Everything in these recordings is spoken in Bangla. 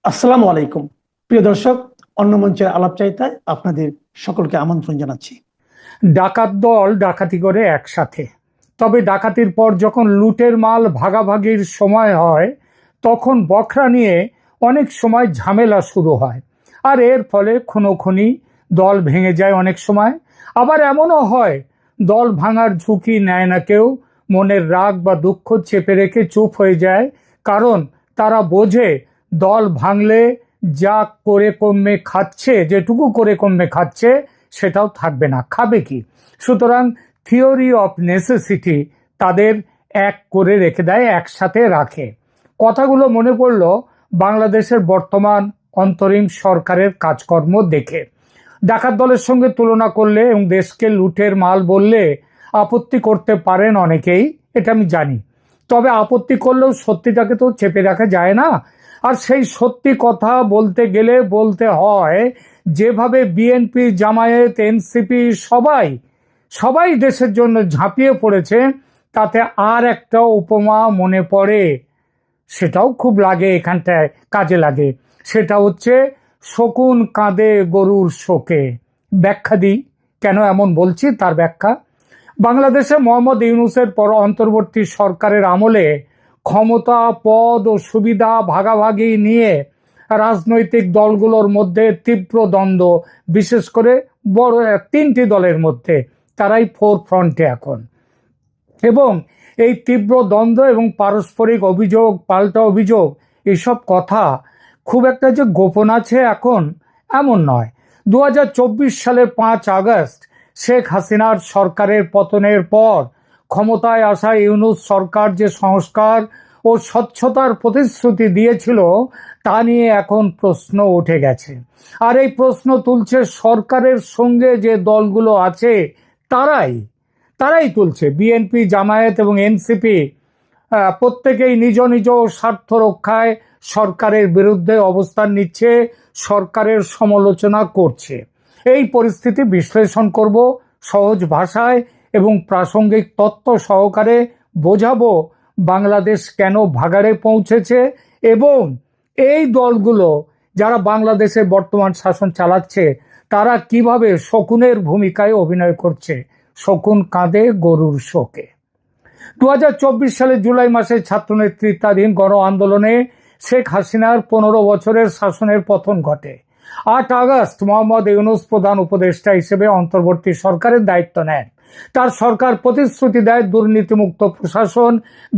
আসসালামু আলাইকুম। প্রিয় দর্শক, অন্য মঞ্চের আলাপচারিতায় আপনাদের সকলকে আমন্ত্রণ জানাচ্ছি। ডাকাত দল ডাকাতি করে একসাথে, তবে ডাকাতির পর যখন লুটের মাল ভাগাভাগির সময় হয় তখন বখরা নিয়ে অনেক সময় ঝামেলা শুরু হয়, আর এর ফলে খুনোখুনি, দল ভেঙে যায়। অনেক সময় আবার এমনও হয় দল ভাঙার ঝুঁকি নেয় না কেউ, মনের রাগ বা দুঃখ চেপে রেখে চুপ হয়ে যায়, কারণ তারা বোঝে দল ভাঙলে যা করে কমে খাচ্ছে, যেটুকু করে কমে খাচ্ছে সেটাও থাকবে না, খাবে কি? সুতরাং থিওরি অফ নেসেসিটি তাদের এক করে রেখে দেয়, একসাথে রাখে। কথাগুলো মনে পড়ল বাংলাদেশের বর্তমান অন্তরিম সরকারের কাজকর্ম দেখে। ডাকাত দলের সঙ্গে তুলনা করলে এবং দেশকে লুটের মাল বললে আপত্তি করতে পারেন অনেকেই, এটা আমি জানি। তবে আপত্তি করলেও সত্যিটাকে তো চেপে রাখা যায় না। আর সেই সত্যি কথা বলতে গেলে বলতে হয়, যেভাবে বিএনপি, জামায়াত, এনসিপি সবাই সবাই দেশের জন্য ঝাঁপিয়ে পড়েছে, তাতে আর একটা উপমা মনে পড়ে, সেটাও খুব লাগে, এখানটায় কাজে লাগে। সেটা হচ্ছে শকুন কাঁদে গরুর শোকে। ব্যাখ্যা দিই কেন এমন বলছি, তার ব্যাখ্যা। বাংলাদেশে মোহাম্মদ ইউনূসের পর অন্তর্বর্তী সরকারের আমলে ক্ষমতা, পদ ও সুবিধা ভাগাভাগি নিয়ে রাজনৈতিক দলগুলোর মধ্যে তীব্র দ্বন্দ্ব, বিশেষ করে বড় তিনটি দলের মধ্যে, তারাই ফোর ফ্রন্টে এখন। এবং এই তীব্র দ্বন্দ্ব এবং পারস্পরিক অভিযোগ, পাল্টা অভিযোগ, এসব কথা খুব একটা যে গোপন আছে এখন, এমন নয়। 2024 সালের 5 আগস্ট শেখ হাসিনার সরকারের পতনের পর ক্ষমতায় আসা ইউনূস সরকার যে সংস্কার ও স্বচ্ছতার প্রতিশ্রুতি দিয়েছিল, তা নিয়ে এখন প্রশ্ন উঠে গেছে। আর এই প্রশ্ন তুলছে সরকারের সঙ্গে যে দলগুলো আছে তারাই তারাই তুলছে। বিএনপি, জামায়াত এবং এনসিপি প্রত্যেকেই নিজ নিজ স্বার্থ রক্ষায় সরকারের বিরুদ্ধে অবস্থান নিচ্ছে, সরকারের সমালোচনা করছে। এই পরিস্থিতি বিশ্লেষণ করব সহজ ভাষায় এবং প্রাসঙ্গিক তথ্য সহকারে, বোঝাবো বাংলাদেশ কেন ভাগাড়ে পৌঁছেছে এবং এই দলগুলো যারা বাংলাদেশের বর্তমান শাসন চালাচ্ছে তারা কিভাবে শকুনের ভূমিকায় অভিনয় করছে। শকুন কাঁদে গরুর শোকে। 2024 সালের জুলাই মাসে ছাত্র নেতৃত্বাধীন গণ আন্দোলনে শেখ হাসিনার 15 বছরের শাসনের পতন ঘটে। 8 আগস্ট মোহাম্মদ ইউনূস প্রধান উপদেষ্টা হিসেবে অন্তর্বর্তী সরকারের দায়িত্ব নেন। তার সরকার প্রতিশ্রুতি দেয় দুর্নীতিমুক্ত প্রশাসন,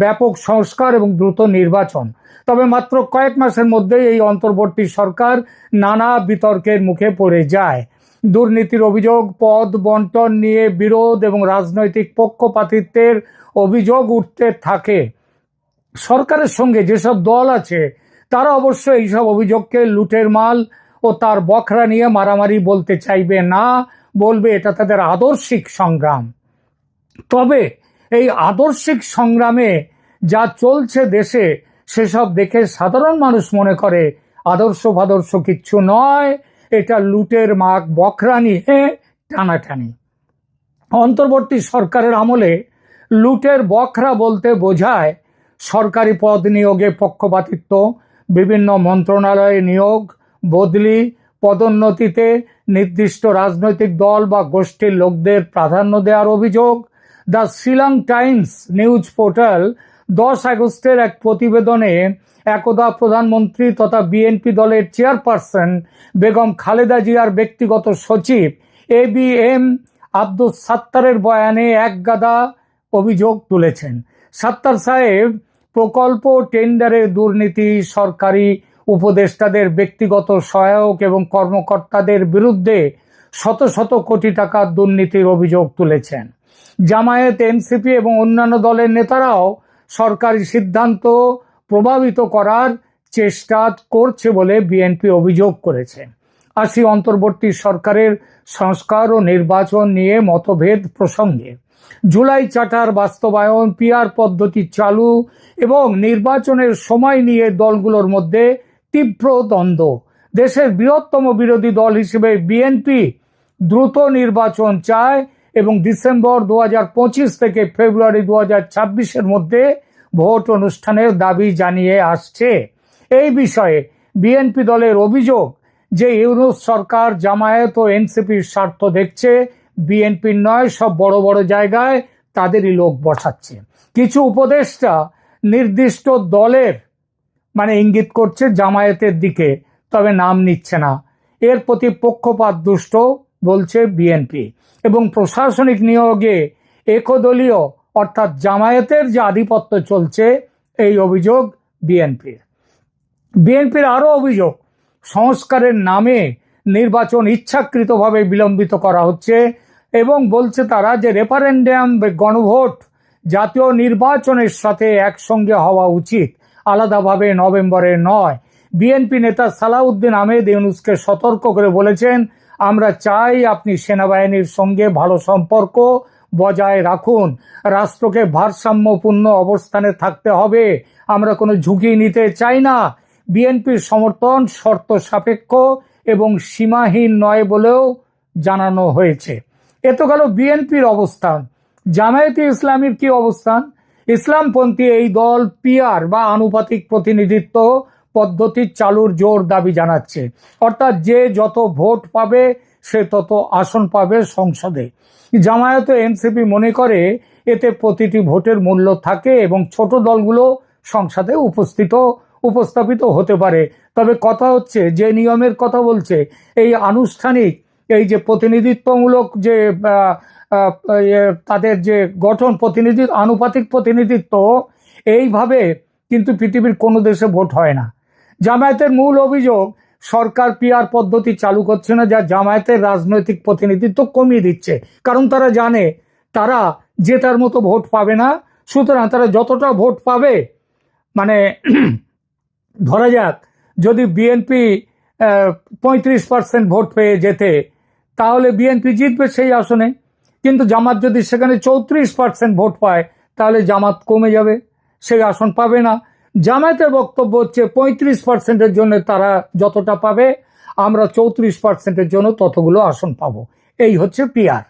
ব্যাপক সংস্কার এবং দ্রুত নির্বাচন। তবে মাত্র কয়েক মাসের মধ্যেই এই অন্তর্বর্তী সরকার নানা বিতর্কের মুখে পড়ে যায়। দুর্নীতির অভিযোগ, পদ বন্টন নিয়ে বিরোধ এবং রাজনৈতিক পক্ষপাতিত্বের অভিযোগ উঠতে থাকে। সরকারের সঙ্গে যেসব দল আছে তারা অবশ্য এইসব অভিযোগকে লুটের মাল ও তার বখরা নিয়ে মারামারি বলতে চাইবে না, বলবে এটা তাদের আদর্শিক সংগ্রাম। তবে এই আদর্শিক সংগ্রামে যা চলছে দেশে, সেসব দেখে সাধারণ মানুষ মনে করে আদর্শ ফাদর্শ কিচ্ছু নয়, এটা লুটের মাগ বখরা নিয়ে টানাটানি। অন্তর্বর্তী সরকারের আমলে লুটের বখরা বলতে বোঝায় সরকারি পদ নিয়োগে পক্ষপাতিত্ব, বিভিন্ন মন্ত্রণালয়ে নিয়োগ, বদলি, পদোন্নতিতে নির্দিষ্ট রাজনৈতিক দল বা গোষ্ঠীর লোকদের প্রাধান্য দেওয়ার অভিযোগ। The Shillong Times news portal 10 আগস্টের এক প্রতিবেদনে একদা প্রধানমন্ত্রী তথা বিএনপি দলের চেয়ারপারসন বেগম খালেদা জিয়ার ব্যক্তিগত সচিব ABM আব্দুস সাত্তারের বয়ানে একগাদা অভিযোগ তুলেছেন। সাত্তার সাহেব প্রকল্প টেন্ডারের দুর্নীতি, সরকারি উপদেষ্টাদের ব্যক্তিগত সহায়ক এবং কর্মকর্তাদের বিরুদ্ধে শত শত কোটি টাকার দুর্নীতির অভিযোগ তুলেছেন। জামায়াত, এনসিপি এবং অন্যান্য দলের নেতারাও সরকারি সিদ্ধান্ত প্রভাবিত করার চেষ্টা করছে বলে বিএনপি অভিযোগ করেছে। আসি অন্তর্বর্তী সরকারের সংস্কার ও নির্বাচন নিয়ে মতভেদ প্রসঙ্গে। জুলাই চার্টার বাস্তবায়ন, পিআর পদ্ধতি চালু এবং নির্বাচনের সময় নিয়ে দলগুলোর মধ্যে তীব্র দ্বন্দ্ব। দেশের বৃহত্তম বিরোধী দল হিসেবে বিএনপি দ্রুত নির্বাচন চায় এবং ডিসেম্বর 2025 থেকে ফেব্রুয়ারি 2026-এর মধ্যে ভোট অনুষ্ঠানের দাবি জানিয়ে আসছে। এই বিষয়ে বিএনপি দলের অভিযোগ যে ইউনূস সরকার জামায়াত ও এনসিপির স্বার্থ দেখছে, বিএনপির নয়, সব বড় বড় জায়গায় তাদেরই লোক বসাচ্ছে। কিছু উপদেষ্টা নির্দিষ্ট দলের ইঙ্গিত করছে জামায়াতের দিকে, তবে নাম নিচ্ছে না। এর প্রতি পক্ষপাত দুষ্ট বলছে বিএনপি। এবং প্রশাসনিক নিয়োগে একদলীয় অর্থাৎ জামায়াতের যে আধিপত্য চলছে, এই অভিযোগ বিএনপির আরো অভিযোগ সংস্কারের নামে নির্বাচন ইচ্ছাকৃতভাবে বিলম্বিত করা হচ্ছে এবং বলছে তারা যে রেফারেন্ডাম গণভোট জাতীয় নির্বাচনের সাথে একসঙ্গে হওয়া উচিত, আলাদাভাবে নভেম্বরে নয়। বিএনপি নেতা সালাউদ্দিন আহমেদ ইউনূসকে সতর্ক করে বলেছেন, আমরা চাই আপনি সেনাবাহিনীর সঙ্গে ভালো সম্পর্ক বজায় রাখুন, রাষ্ট্রকে ভারসাম্যপূর্ণ অবস্থানে থাকতে হবে, আমরা কোনো ঝুঁকি নিতে চাই না। বিএনপির সমর্থন শর্ত সাপেক্ষ এবং সীমাহীন নয় বলেও জানানো হয়েছে। এ তো গেল বিএনপির অবস্থান। জামায়াতে ইসলামীর কি অবস্থান? ইসলামপন্থী এই দল পিআর বা আনুপাতিক প্রতিনিধিত্ব পদ্ধতি চালুর জোর দাবি জানাচ্ছে, অর্থাৎ যে যত ভোট পাবে সে তত আসন পাবে সংসদে। জামায়াত ও এনসিপি মনে করে এতে প্রতিটি ভোটের মূল্য থাকে এবং ছোট দলগুলো সংসদে উপস্থাপিত হতে পারে। তবে কথা হচ্ছে, যে নিয়মের কথা বলছে, এই আনুষ্ঠানিক এই যে প্রতিনিধিত্বমূলক যে তাদের যে গঠন আনুপাতিক প্রতিনিধিত্ব, এইভাবে কিন্তু পৃথিবীর কোনো দেশে ভোট হয় না। জামায়াতের মূল অভিযোগ সরকার পিআর পদ্ধতি চালু করছে না, যা জামায়াতের রাজনৈতিক প্রতিনিধিত্ব কমিয়ে দিচ্ছে। কারণ তারা জানে তারা জেতার মতো ভোট পাবে না, সুতরাং তারা যতটা ভোট পাবে, ধরা যাক যদি বিএনপি 35% ভোট পেয়ে যেতে, তাহলে বিএনপি জিতবে সেই আসনে। কিন্তু জামাত যদি সেখানে 34% ভোট পায়, তাহলে জামাত কমে যাবে, সেই আসন পাবে না। জামায়াতের বক্তব্য হচ্ছে 35%-এর জন্য তারা যতটা পাবে, আমরা 34%-এর জন্য ততগুলো আসন পাবো। এই হচ্ছে পিআর।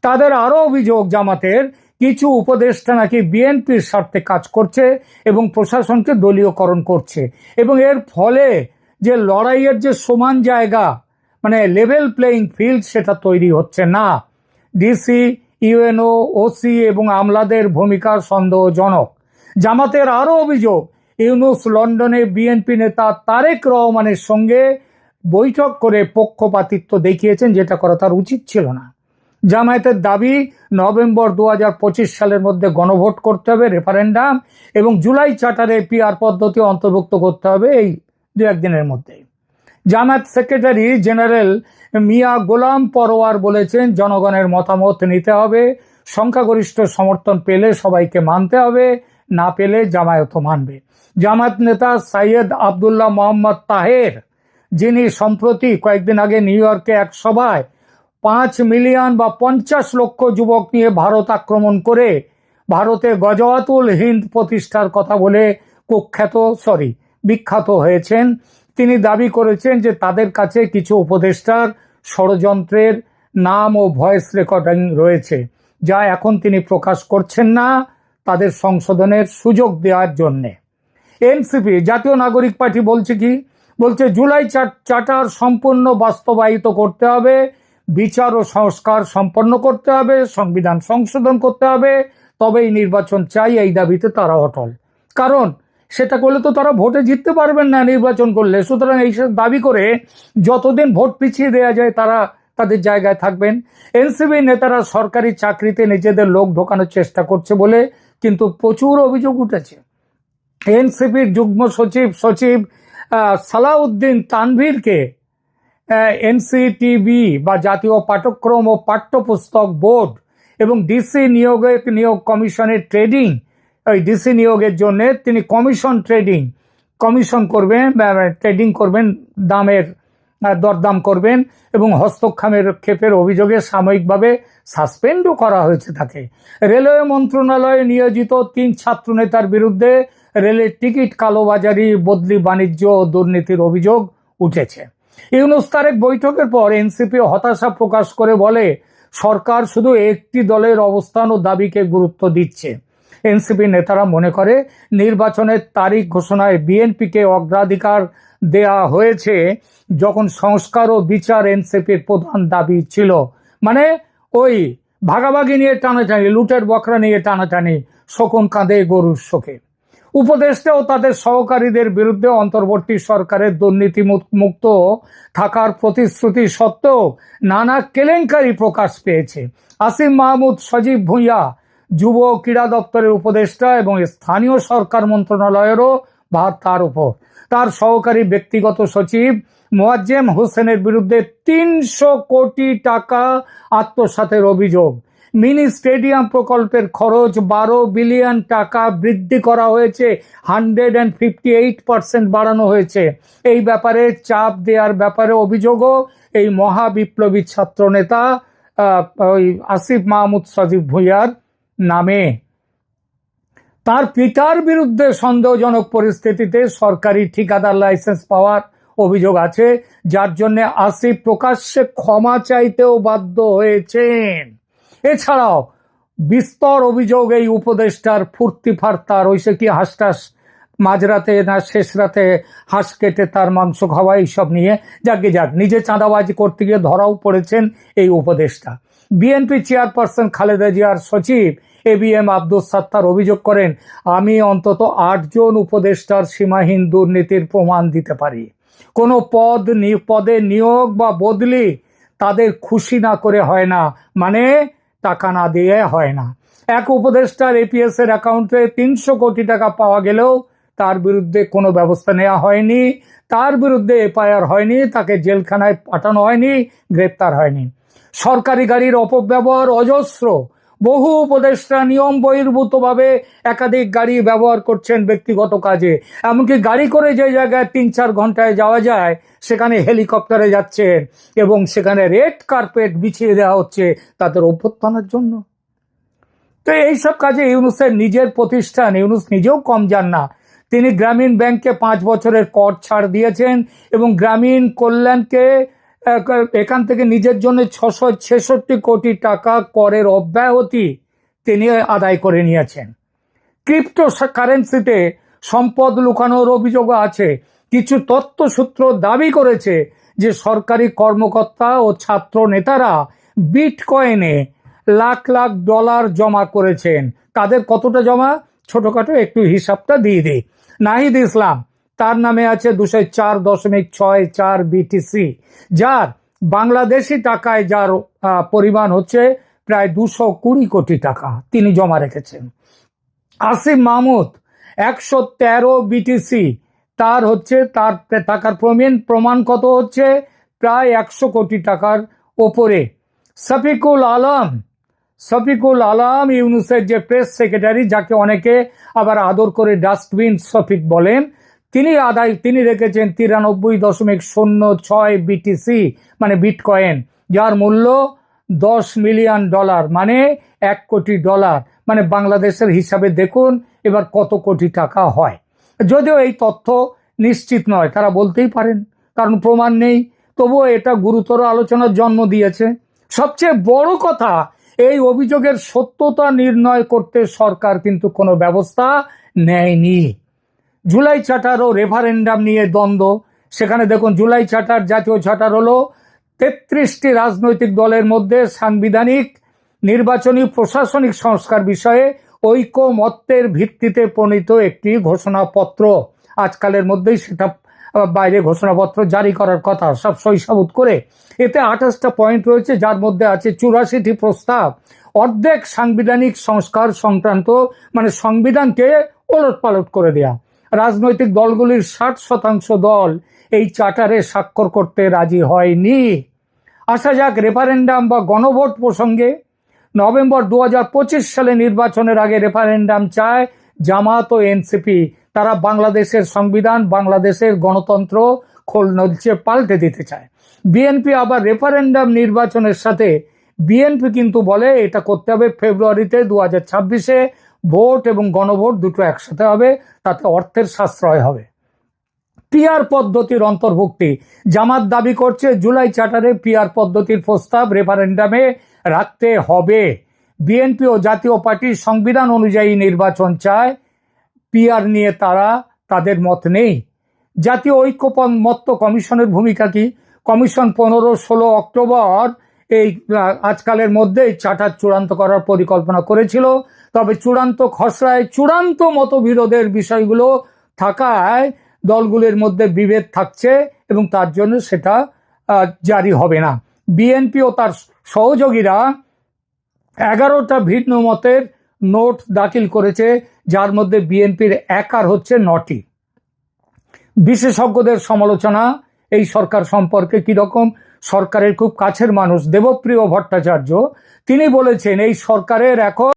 তাদের আরো অভিযোগ, জামাতের কিছু উপদেষ্টা নাকি বিএনপির স্বার্থে কাজ করছে এবং প্রশাসনকে দলীয়করণ করছে, এবং এর ফলে যে লড়াইয়ের যে সমান জায়গা, লেভেল প্লেইং ফিল্ড, সেটা তৈরি হচ্ছে না। ডিসি, ইউএনও, ওসি এবং আমলাদের ভূমিকা সন্দেহজনক। জামাতের আরো অভিযোগ, ইউনূস লন্ডনে বিএনপি নেতা তারেক রহমানের সঙ্গে বৈঠক করে পক্ষপাতিত্ব দেখিয়েছেন, যেটা করা তার উচিত ছিল না। জামায়াতের দাবি, নভেম্বর 2025 সালের মধ্যে গণভোট করতে হবে, রেফারেন্ডাম, এবং জুলাই চার্টারে পিআর পদ্ধতি অন্তর্ভুক্ত করতে হবে এই 2-1 দিনের মধ্যে। জামায়াত সেক্রেটারি জেনারেল মিয়া গোলাম পরোয়ার বলেছেন, জনগণের মতামত নিতে হবে, সংখ্যাগরিষ্ঠ সমর্থন পেলে সবাইকে মানতে হবে, না পেলে জামায়াতও মানবে। জামায়াত নেতা সৈয়দ আবদুল্লাহ মোহাম্মদ তাহের, যিনি সম্প্রতি কয়েকদিন আগে নিউ ইয়র্কে এক সভায় 5 মিলিয়ন বা 50 লক্ষ যুবক নিয়ে ভারত আক্রমণ করে ভারতে গজওয়াতুল হিন্দ প্রতিষ্ঠার কথা বলে বিখ্যাত হয়েছেন, তিনি দাবি করেছেন যে তাদের কাছে কিছু উপদেষ্টার ষড়যন্ত্রের নাম ও ভয়েস রেকর্ডিং রয়েছে, যা এখন তিনি প্রকাশ করছেন না, তাদের সংশোধনের সুযোগ দেওয়ার জন্যে। এনসিপি, জাতীয় নাগরিক পার্টি, বলছে জুলাই চার্টার সম্পূর্ণ বাস্তবায়িত করতে হবে, বিচার ও সংস্কার সম্পন্ন করতে হবে, সংবিধান সংশোধন করতে হবে, তবেই নির্বাচন চাই। এই দাবিতে তারা অটল, কারণ সেটা করলে তো তারা ভোটে জিততে পারবেন না নির্বাচন করলে। সুতরাং এই দাবি করে যতদিন ভোট পিছিয়ে দেওয়া যায় তারা তাদের জায়গায় থাকবেন। এনসিপি নেতারা সরকারি চাকরিতে নিজেদের লোক ঢোকানোর চেষ্টা করছে বলে কিন্তু প্রচুর অভিযোগ উঠেছে। এনসিপির যুগ্ম সচিব সালাউদ্দিন তানভীরকে এনসিটিবি বা জাতীয় পাঠ্যক্রম ও পাঠ্যপুস্তক বোর্ড এবং ডিসি নিয়োগ কমিশনের ডিসি নিয়োগের জন্য তিনি ট্রেডিং করবেন, দরদাম করবেন এবং হস্তক্ষেপের অভিযোগে সাময়িকভাবে সাসপেন্ডও করা হয়েছে তাকে। রেলওয়ে মন্ত্রণালয়ে নিয়োজিত 3 ছাত্রনেতার বিরুদ্ধে রেলের টিকিট কালোবাজারি, বদলি বাণিজ্য ও দুর্নীতির অভিযোগ উঠেছে। ইউনূস তারেক বৈঠকের পর এনসিপি হতাশা প্রকাশ করে বলে, সরকার শুধু একটি দলের অবস্থান ও দাবিকে গুরুত্ব দিচ্ছে। এনসিপি নেতারা মনে করে নির্বাচনের তারিখ ঘোষণায় বিএনপিকে অগ্রাধিকার দেয়া হয়েছে যখন সংস্কার ও বিচার এনসিপির প্রধান দাবি ছিল। মানে ওই ভাগাভাগি নিয়ে টানাটানি, লুটের বকরা নিয়ে টানাটানি, শকুন কাঁদে গরুর শোকে। উপদেষ্টা ও তাদের সহকারীদের বিরুদ্ধে অন্তর্বর্তী সরকারের দুর্নীতি মুক্ত থাকার প্রতিশ্রুতি সত্ত্বেও নানা কেলেঙ্কারি প্রকাশ পেয়েছে। আসিফ মাহমুদ সজীব ভুঁইয়া যুব ও ক্রীড়া দপ্তরের উপদেষ্টা এবং স্থানীয় সরকার মন্ত্রণালয়েরও ভার তার উপর। তার সহকারী ব্যক্তিগত সচিব মোয়াজ্জেম হোসেনের বিরুদ্ধে ৩০০ কোটি টাকা আত্মসাতের অভিযোগ। মিনি স্টেডিয়াম প্রকল্পের খরচ ১২ বিলিয়ন টাকা বৃদ্ধি করা হয়েছে, 158% বাড়ানো হয়েছে। এই ব্যাপারে চাপ দেওয়ার ব্যাপারে অভিযোগও এই মহাবিপ্লবী ছাত্র নেতা ওই আসিফ মাহমুদ সজীব ভুঁইয়ার নামে। তার পিতার বিরুদ্ধে সন্দেহজনক পরিস্থিতিতে সরকারি ঠিকাদার লাইসেন্স পাওয়ার অভিযোগ আছে, যার জন্য আসিফ প্রকাশ্যে ক্ষমা চাইতেও বাধ্য হয়েছেন। এছাড়াও বিস্তর অভিযোগ এই উপদেষ্টার ফুর্তি ফার্তার, ওই সে কি হাঁসটাস মাঝরাতে না শেষ রাতে হাঁস কেটে তার মাংস খাওয়া, এইসব নিয়ে যাক নিজে চাঁদাবাজি করতে গিয়ে ধরাও পড়েছেন এই উপদেষ্টা। বিএনপি চেয়ারপারসন খালেদা জিয়ার সচিব ABM আব্দুস সাত্তার অভিযোগ করেন, আমি অন্তত ৮ জন উপদেষ্টার সীমাহীন দুর্নীতির প্রমাণ দিতে পারি। কোনো পদে নিয়োগ বা বদলি তাদের খুশি না করে হয় না, মানে টাকা না দিয়ে হয় না। এক উপদেষ্টার APS এর অ্যাকাউন্টে ৩০০ কোটি টাকা পাওয়া গেলেও তার বিরুদ্ধে কোনো ব্যবস্থা নেওয়া হয়নি, তার বিরুদ্ধে FIR হয়নি, তাকে জেলখানায় পাঠানো হয়নি, গ্রেপ্তার হয়নি। সরকারি গাড়ির অপব্যবহার অজস্র। বহু উপদেষ্টা নিয়ম বহির্ভূতভাবে একাধিক গাড়ি ব্যবহার করছেন ব্যক্তিগত কাজে। এমনকি গাড়ি করে যে জায়গায় ৩-৪ ঘন্টায় যাওয়া যায় সেখানে হেলিকপ্টারে যাচ্ছেন এবং সেখানে রেড কার্পেট বিছিয়ে দেওয়া হচ্ছে তাদের অভ্যুত্থানের জন্য। তো এইসব কাজে ইউনূসের নিজের প্রতিষ্ঠান, ইউনূস নিজেও কম যান না। তিনি গ্রামীণ ব্যাংকে ৫ বছরের কর ছাড় দিয়েছেন এবং গ্রামীণ কল্যাণকে এখান থেকে নিজের জন্য ৬৬৬ কোটি টাকা করের অব্যাহতি তিনি আদায় করে নিয়েছেন। ক্রিপ্টো কারেন্সিতে সম্পদ লুকানোর অভিযোগ আছে। কিছু তথ্যসূত্র দাবি করেছে যে সরকারি কর্মকর্তা ও ছাত্র নেতারা বিটকয়েনে লাখ লাখ ডলার জমা করেছেন। কাদের কতটা জমা, ছোটখাটো একটু হিসাবটা দিয়ে দিই। নাহিদ ইসলাম, তার নামে আছে ২০৪.৬৪ BTC, যার বাংলাদেশি টাকায় যার পরিমাণ হচ্ছে প্রায় ২২০ কোটি টাকা তিনি জমা রেখেছেন। আসিফ মাহমুদ ১১৩ BTC, তার হচ্ছে তার টাকার প্রমাণ কত হচ্ছে প্রায় ১০০ কোটি টাকার ওপরে। শফিকুল আলম ইউনূসের যে প্রেস সেক্রেটারি, যাকে অনেকে আবার আদর করে ডাস্টবিন শফিক বলেন, তিনি রেখেছেন ৯৩.০৬ BTC মানে বিটকয়েন, যার মূল্য $10 মিলিয়ন, মানে $1 কোটি। মানে বাংলাদেশের হিসাবে দেখুন এবার কত কোটি টাকা হয়। যদিও এই তথ্য নিশ্চিত নয়, তারা বলতেই পারেন, কারণ প্রমাণ নেই, তবুও এটা গুরুতর আলোচনার জন্ম দিয়েছে। সবচেয়ে বড় কথা, এই অভিযোগের সত্যতা নির্ণয় করতে সরকার কিন্তু কোনো ব্যবস্থা নেয়নি। জুলাই চার্টার ও রেফারেন্ডাম নিয়ে দ্বন্দ্ব। সেখানে দেখুন, জুলাই চার্টার, জাতীয় চার্টার হলো ৩৩টি রাজনৈতিক দলের মধ্যে সাংবিধানিক, নির্বাচনী, প্রশাসনিক সংস্কার বিষয়ে ঐকমত্যের ভিত্তিতে প্রণীত একটি ঘোষণাপত্র। আজকালের মধ্যেই সেটা বাইরে ঘোষণাপত্র জারি করার কথা, সব সইসাবুত করে। এতে ২৮টা পয়েন্ট রয়েছে, যার মধ্যে আছে ৮৪টি প্রস্তাব। অর্ধেক সাংবিধানিক সংস্কার সংক্রান্ত, মানে সংবিধানকে ওলটপালট করে দেয়া। রাজনৈতিক দলগুলির ৬০% দল এই চার্টারে স্বাক্ষর করতে রাজি হয়নি। আসা যাক রেফারেন্ডাম বা গণভোট প্রসঙ্গে। নভেম্বর ২০২৫ সালে নির্বাচনের আগে রেফারেন্ডাম চায় জামাত ও এনসিপি। তারা বাংলাদেশের সংবিধান, বাংলাদেশের গণতন্ত্র খোলনলচে পাল্টে দিতে চায়। বিএনপি আবার রেফারেন্ডাম নির্বাচনের সাথে, বিএনপি কিন্তু বলে এটা করতে হবে ফেব্রুয়ারিতে ২০২৬-এ, ভোট এবং গণভোট দুটো একসাথে হবে, তাতে অর্থের সাশ্রয় হবে। পিআর পদ্ধতির অন্তর্ভুক্তি, জামাত দাবি করছে জুলাই চার্টারে পিআর পদ্ধতির প্রস্তাব রেফারেন্ডামে রাখতে হবে। বিএনপি ও জাতীয় পার্টি সংবিধান অনুযায়ী নির্বাচন চায়, পিআর নিয়ে তাদের মত নেই। জাতীয় ঐক্যমত্য কমিশনের ভূমিকা কি? কমিশন 15-16 অক্টোবর এই আজকালের মধ্যেই চার্টার চূড়ান্ত করার পরিকল্পনা করেছিল, তবে চূড়ান্ত খসড়ায় চূড়ান্ত মতবিরোধের বিষয়গুলো থাকায় দলগুলির মধ্যে বিভেদ থাকছে এবং তার জন্য সেটা জারি হবে না। বিএনপি ও তার সহযোগীরা 11টা ভিন্ন মতের নোট দাখিল করেছে, যার মধ্যে বিএনপির একার হচ্ছে 9টি। বিশেষজ্ঞদের সমালোচনা এই সরকার সম্পর্কে কিরকম? সরকারের খুব কাছের মানুষ দেবপ্রিয় ভট্টাচার্য তিনি বলেছেন এই সরকারের এখন